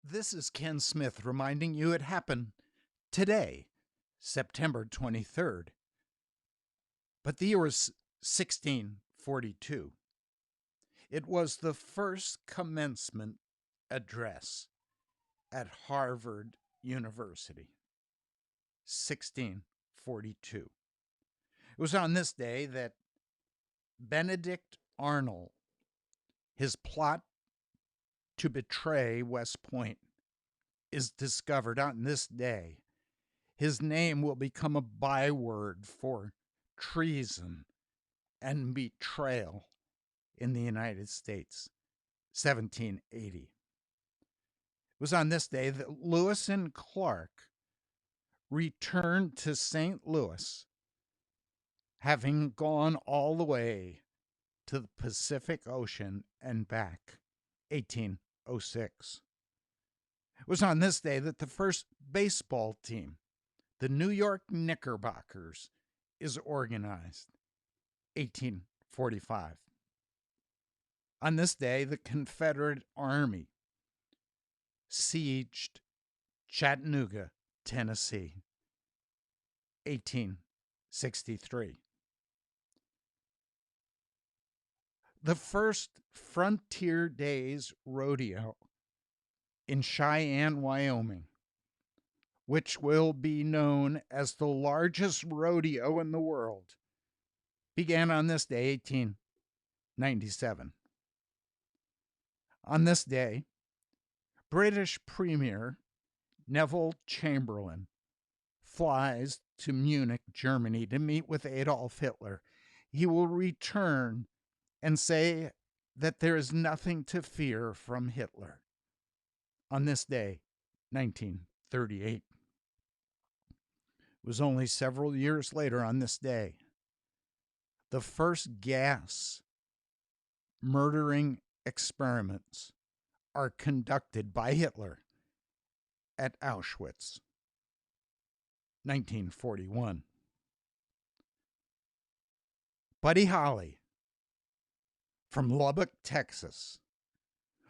This is Ken Smith reminding you it happened today, September 23rd. But the year was 1642. It was the first commencement address at Harvard University. 1642. It was on this day that Benedict Arnold, his plot to betray West Point, is discovered on this day. His name will become a byword for treason and betrayal in the United States. 1780. It was on this day that Lewis and Clark returned to St. Louis, having gone all the way to the Pacific Ocean and back. 1806. It was on this day that the first baseball team, the New York Knickerbockers, is organized. 1845. On this day, the Confederate Army sieged Chattanooga, Tennessee. 1863. The first Frontier Days rodeo in Cheyenne, Wyoming, which will be known as the largest rodeo in the world, began on this day, 1897. On this day, British Premier Neville Chamberlain flies to Munich, Germany to meet with Adolf Hitler. He will return and say that there is nothing to fear from Hitler. On this day, 1938. It was only several years later on this day the first gas murdering experiments are conducted by Hitler at Auschwitz. 1941. Buddy Holly from Lubbock, Texas,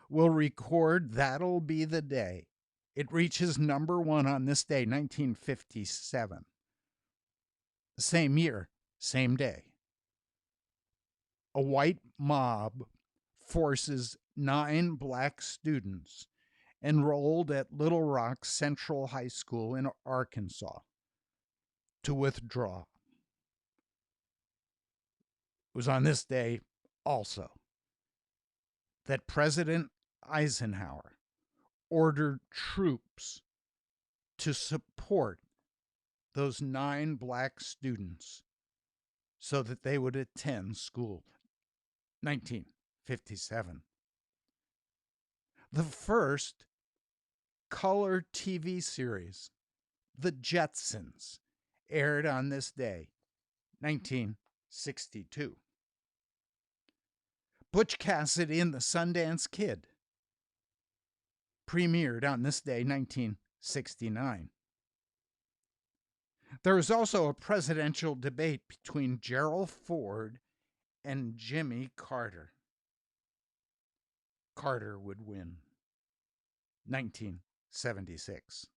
will record That'll Be the Day. It reaches number one on this day, 1957. Same year, same day. A white mob forces 9 black students enrolled at Little Rock Central High School in Arkansas to withdraw. It was on this day also that President Eisenhower ordered troops to support those 9 black students so that they would attend school. 1957. The first color TV series, The Jetsons, aired on this day, 1962. Butch Cassidy and the Sundance Kid premiered on this day, 1969. There was also a presidential debate between Gerald Ford and Jimmy Carter. Carter would win. 1976.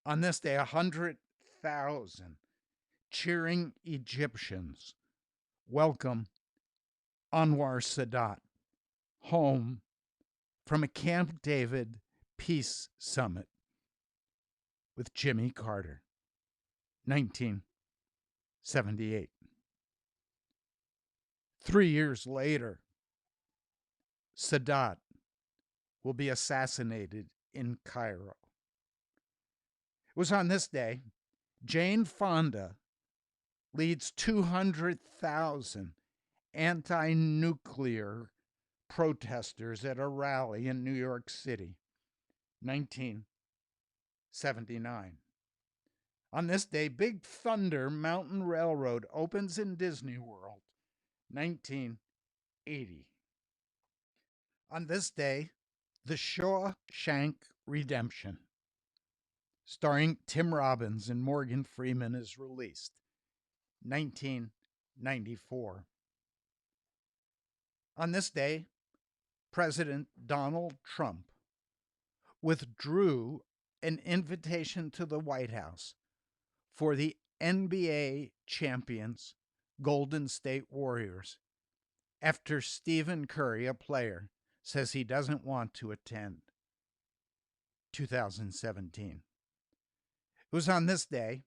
On this day, 100,000 cheering Egyptians welcome Anwar Sadat home from a Camp David peace summit with Jimmy Carter. 1978. 3 years later, Sadat will be assassinated in Cairo. It was on this day Jane Fonda leads 200,000 anti-nuclear protesters at a rally in New York City, 1979. On this day, Big Thunder Mountain Railroad opens in Disney World, 1980. On this day, The Shawshank Redemption, starring Tim Robbins and Morgan Freeman, is released, 1994. On this day, President Donald Trump withdrew an invitation to the White House for the NBA champions, Golden State Warriors, after Stephen Curry, a player, says he doesn't want to attend 2017. It was on this day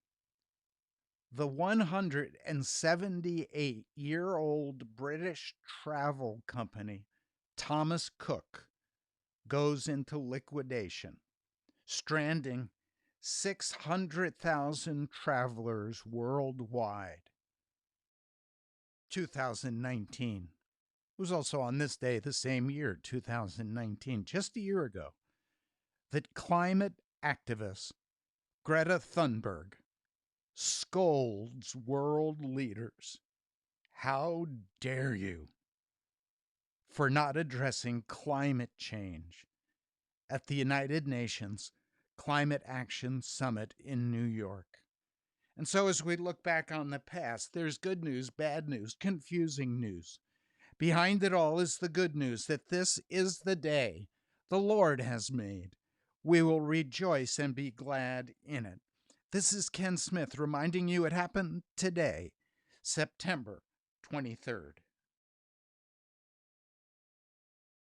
the 178-year-old British travel company Thomas Cook goes into liquidation, stranding 600,000 travelers worldwide. 2019. It was also on this day, the same year, 2019, just a year ago, that climate activist Greta Thunberg scolds world leaders. How dare you? For not addressing climate change at the United Nations Climate Action Summit in New York. And so, as we look back on the past, there's good news, bad news, confusing news. Behind it all is the good news that this is the day the Lord has made. We will rejoice and be glad in it. This is Ken Smith reminding you it happened today, September 23rd.